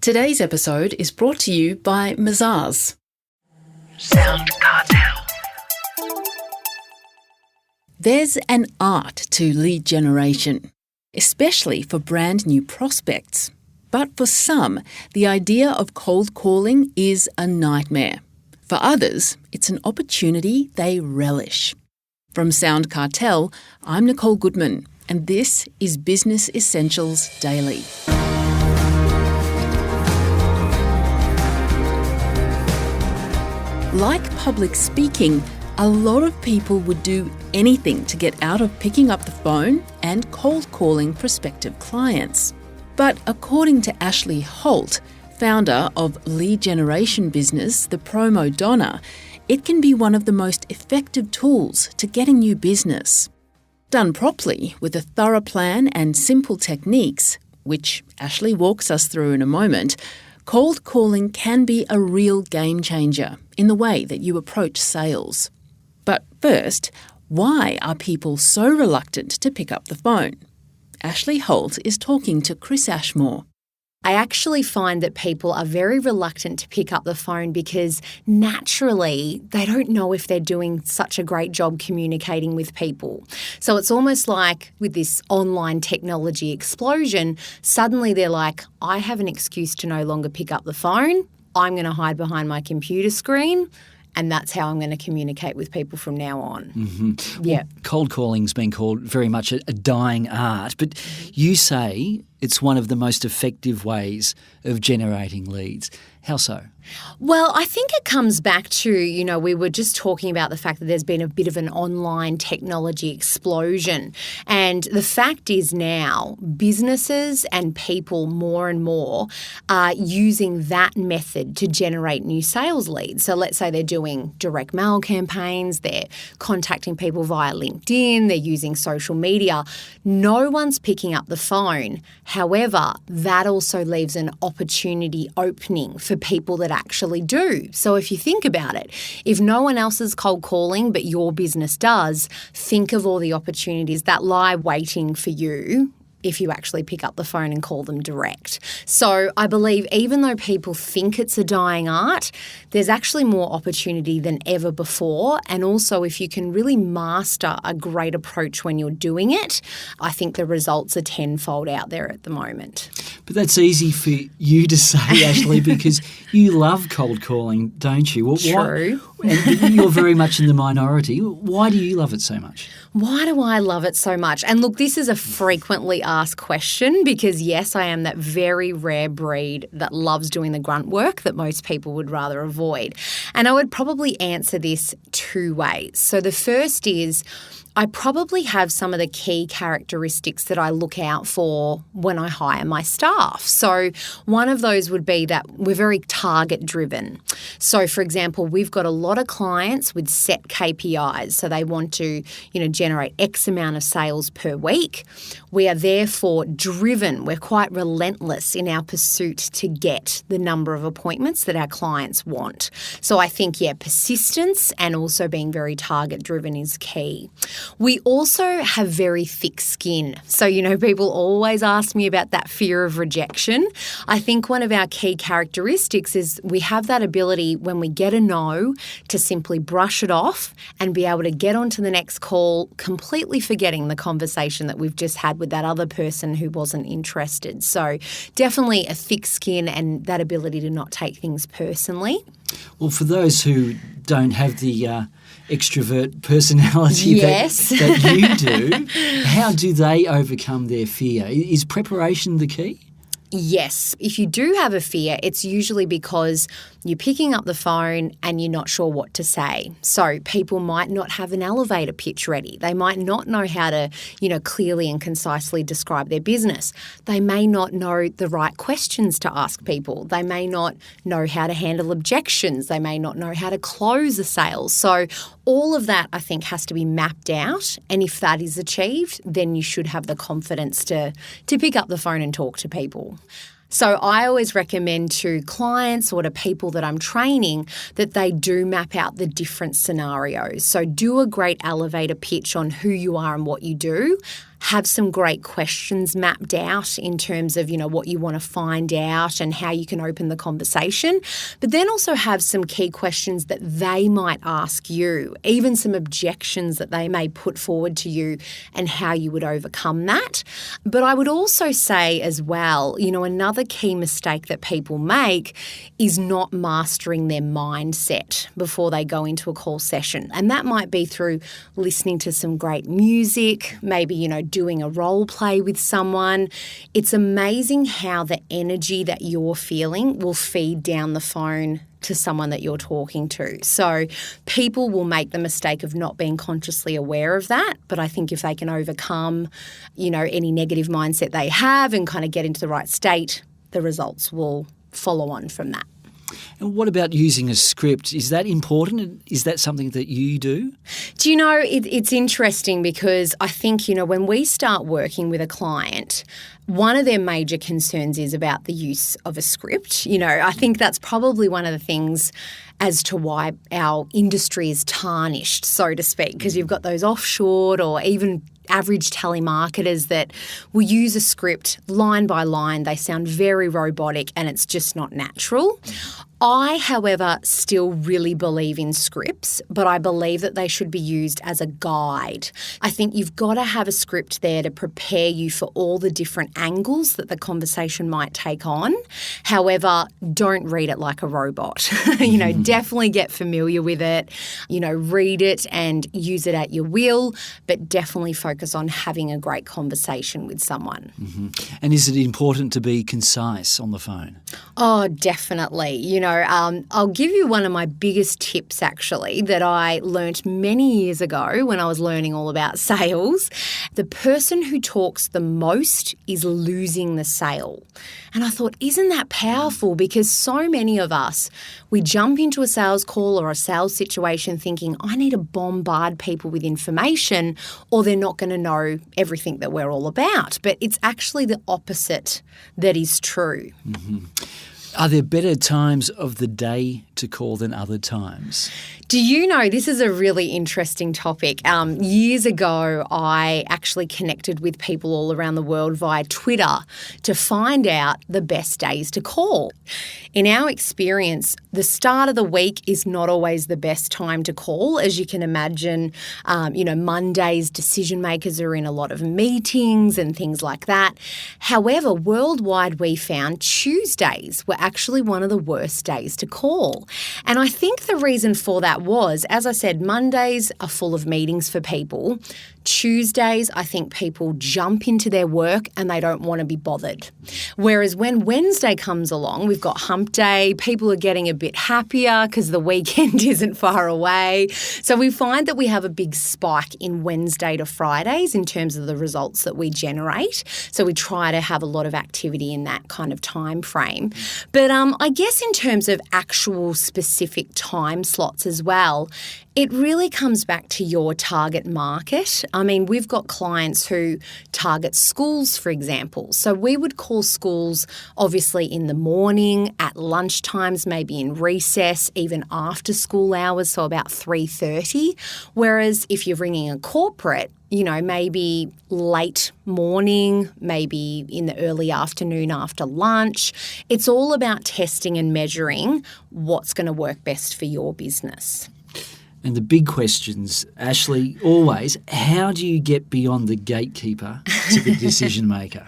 Today's episode is brought to you by Mazars. SoundCartel. There's an art to lead generation, especially for brand new prospects. But for some, the idea of cold calling is a nightmare. For others, it's an opportunity they relish. From SoundCartel, I'm Nicole Goodman, and this is Business Essentials Daily. Like public speaking, a lot of people would do anything to get out of picking up the phone and cold calling prospective clients. But according to Ashleigh Hoult, founder of lead generation business, the PromoDonna, it can be one of the most effective tools to getting new business. Done properly, with a thorough plan and simple techniques, which Ashleigh walks us through in a moment, cold calling can be a real game changer in the way that you approach sales. But first, why are people so reluctant to pick up the phone? Ashleigh Hoult is talking to Chris Ashmore. I actually find that people are very reluctant to pick up the phone because naturally they don't know if they're doing such a great job communicating with people. So it's almost like with this online technology explosion, suddenly they're like, I have an excuse to no longer pick up the phone. I'm going to hide behind my computer screen. And that's how I'm going to communicate with people from now on. Mm-hmm. Yeah. Well, cold calling's been called very much a dying art, but you say it's one of the most effective ways of generating leads. How so? Well, I think it comes back to, we were just talking about the fact that there's been a bit of an online technology explosion. And the fact is now businesses and people more and more are using that method to generate new sales leads. So let's say they're doing direct mail campaigns, they're contacting people via LinkedIn, they're using social media. No one's picking up the phone. However, that also leaves an opportunity opening for people that actually do. So if you think about it, if no one else is cold calling but your business does, think of all the opportunities that lie waiting for you if you actually pick up the phone and call them direct. So I believe even though people think it's a dying art, there's actually more opportunity than ever before. And also if you can really master a great approach when you're doing it, I think the results are tenfold out there at the moment. But that's easy for you to say, Ashleigh, because you love cold calling, don't you? True. And you're very much in the minority. Why do you love it so much? Why do I love it so much? And look, this is a frequently asked question because, yes, I am that very rare breed that loves doing the grunt work that most people would rather avoid. And I would probably answer this two ways. So the first is I probably have some of the key characteristics that I look out for when I hire my staff. So one of those would be that we're very target driven. So for example, we've got a lot of clients with set KPIs. So they want to, generate X amount of sales per week. We are therefore driven. We're quite relentless in our pursuit to get the number of appointments that our clients want. So I think, persistence and also being very target driven is key. We also have very thick skin. So, people always ask me about that fear of rejection. I think one of our key characteristics is we have that ability when we get a no to simply brush it off and be able to get on to the next call, completely forgetting the conversation that we've just had with that other person who wasn't interested. So definitely a thick skin and that ability to not take things personally. Well, for those who don't have the extrovert personality yes. that you do, how do they overcome their fear? Is preparation the key? Yes. If you do have a fear, it's usually because you're picking up the phone and you're not sure what to say. So people might not have an elevator pitch ready. They might not know how to, clearly and concisely describe their business. They may not know the right questions to ask people. They may not know how to handle objections. They may not know how to close a sale. So all of that, I think, has to be mapped out. And if that is achieved, then you should have the confidence to pick up the phone and talk to people. So I always recommend to clients or to people that I'm training that they do map out the different scenarios. So do a great elevator pitch on who you are and what you do. have some great questions mapped out in terms of, what you want to find out and how you can open the conversation, but then also have some key questions that they might ask you, even some objections that they may put forward to you and how you would overcome that. But I would also say as well, another key mistake that people make is not mastering their mindset before they go into a call session. And that might be through listening to some great music, maybe, doing a role play with someone. It's amazing how the energy that you're feeling will feed down the phone to someone that you're talking to. So people will make the mistake of not being consciously aware of that. But I think if they can overcome, any negative mindset they have and kind of get into the right state, the results will follow on from that. And what about using a script? Is that important? Is that something that you do? Do you know, it's interesting because I think, when we start working with a client, one of their major concerns is about the use of a script. I think that's probably one of the things as to why our industry is tarnished, so to speak, because you've got those offshore or even average telemarketers that will use a script line by line. They sound very robotic and it's just not natural. I, however, still really believe in scripts, but I believe that they should be used as a guide. I think you've got to have a script there to prepare you for all the different angles that the conversation might take on. However, don't read it like a robot. Definitely get familiar with it, read it and use it at your will, but definitely focus on having a great conversation with someone. Mm-hmm. And is it important to be concise on the phone? Oh, definitely. I'll give you one of my biggest tips actually that I learnt many years ago when I was learning all about sales. The person who talks the most is losing the sale. And I thought, isn't that powerful? Because so many of us, we jump into a sales call or a sales situation thinking, I need to bombard people with information or they're not going to know everything that we're all about. But it's actually the opposite that is true. Mm-hmm. Are there better times of the day to call than other times? Do you know, this is a really interesting topic. Years ago, I actually connected with people all around the world via Twitter to find out the best days to call. In our experience, the start of the week is not always the best time to call. As you can imagine, Mondays, decision makers are in a lot of meetings and things like that. However, worldwide, we found Tuesdays were actually one of the worst days to call. And I think the reason for that was, as I said, Mondays are full of meetings for people. Tuesdays, I think people jump into their work and they don't want to be bothered. Whereas when Wednesday comes along, we've got hump day, people are getting a bit happier because the weekend isn't far away. So we find that we have a big spike in Wednesday to Fridays in terms of the results that we generate. So we try to have a lot of activity in that kind of time frame. But I guess in terms of actual specific time slots as well, it really comes back to your target market. I mean, we've got clients who target schools, for example. So we would call schools obviously in the morning, at lunchtimes, maybe in recess, even after school hours, so about 3:30. Whereas if you're ringing a corporate, maybe late morning, maybe in the early afternoon after lunch. It's all about testing and measuring what's going to work best for your business. And the big questions, Ashleigh, always, how do you get beyond the gatekeeper to the decision maker?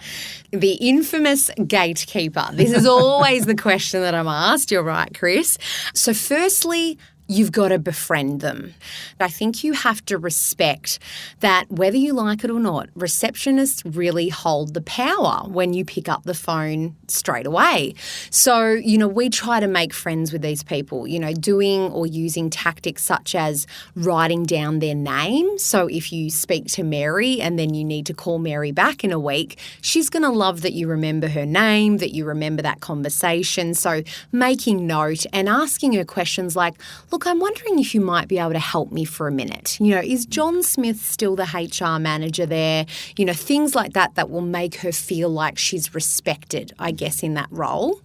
The infamous gatekeeper. This is always the question that I'm asked. You're right, Chris. So firstly, you've got to befriend them. I think you have to respect that whether you like it or not, receptionists really hold the power when you pick up the phone straight away. So, we try to make friends with these people, doing or using tactics such as writing down their name. So if you speak to Mary and then you need to call Mary back in a week, she's going to love that you remember her name, that you remember that conversation. So making note and asking her questions like, look, I'm wondering if you might be able to help me for a minute. Is John Smith still the HR manager there? Things like that will make her feel like she's respected, I guess, in that role.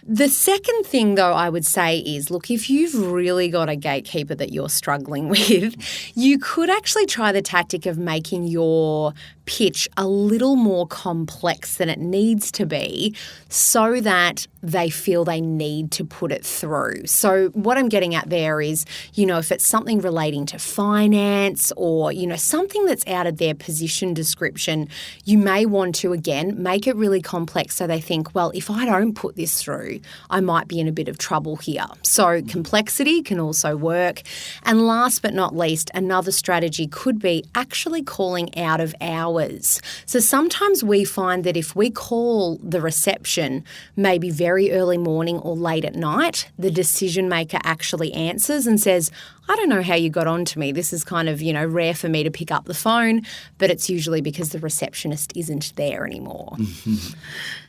The second thing, though, I would say is, look, if you've really got a gatekeeper that you're struggling with, you could actually try the tactic of making your pitch a little more complex than it needs to be so that they feel they need to put it through. So what I'm getting at there is, if it's something relating to finance or, something that's out of their position description, you may want to, again, make it really complex so they think, well, if I don't put this through, I might be in a bit of trouble here. So complexity can also work. And last but not least, another strategy could be actually calling out of hours. So sometimes we find that if we call the reception maybe very early morning or late at night, the decision maker actually answers and says, I don't know how you got on to me. This is kind of, rare for me to pick up the phone, but it's usually because the receptionist isn't there anymore. Mm-hmm.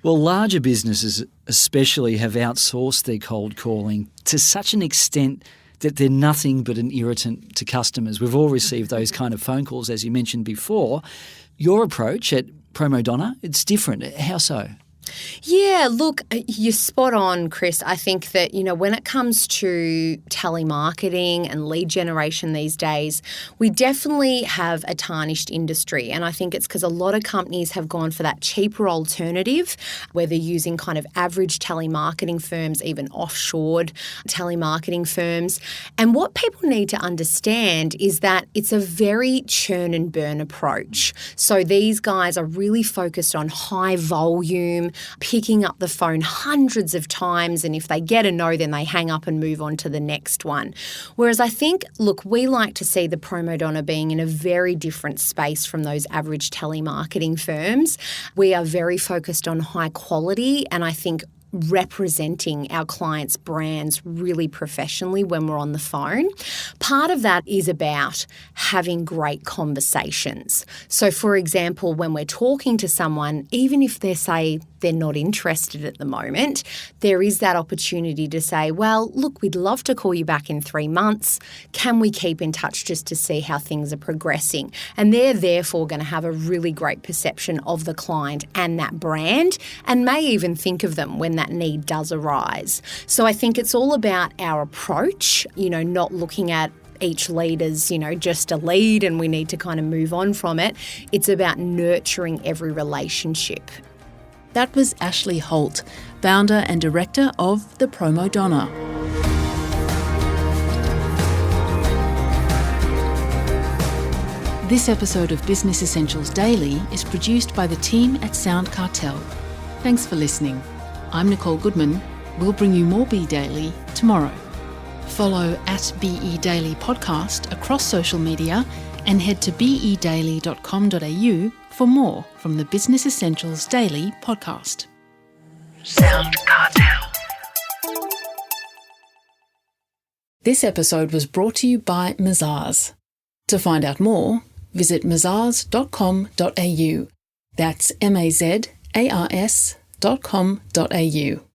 Well, larger businesses especially have outsourced their cold calling to such an extent that they're nothing but an irritant to customers. We've all received those kind of phone calls, as you mentioned before. Your approach at PromoDonna, it's different. How so? Yeah, look, you're spot on, Chris. I think that, when it comes to telemarketing and lead generation these days, we definitely have a tarnished industry. And I think it's because a lot of companies have gone for that cheaper alternative, where they're using kind of average telemarketing firms, even offshored telemarketing firms. And what people need to understand is that it's a very churn and burn approach. So these guys are really focused on high volume, picking up the phone hundreds of times, and if they get a no, then they hang up and move on to the next one. Whereas I think, look, we like to see the PromoDonna being in a very different space from those average telemarketing firms. We are very focused on high quality, and I think representing our clients' brands really professionally when we're on the phone. Part of that is about having great conversations. So, for example, when we're talking to someone, even if they're not interested at the moment, there is that opportunity to say, well, look, we'd love to call you back in 3 months. Can we keep in touch just to see how things are progressing? And they're therefore going to have a really great perception of the client and that brand, and may even think of them when that need does arise. So I think it's all about our approach, not looking at each lead as, just a lead and we need to kind of move on from it. It's about nurturing every relationship. That was Ashleigh Hoult, founder and director of the PromoDonna. This episode of Business Essentials Daily is produced by the team at SoundCartel. Thanks for listening. I'm Nicole Goodman. We'll bring you more Be Daily tomorrow. Follow at BE Daily Podcast across social media and head to bedaily.com.au for more from the Business Essentials Daily podcast. SoundCartel. This episode was brought to you by Mazars. To find out more, visit mazars.com.au. That's mazars.com.au.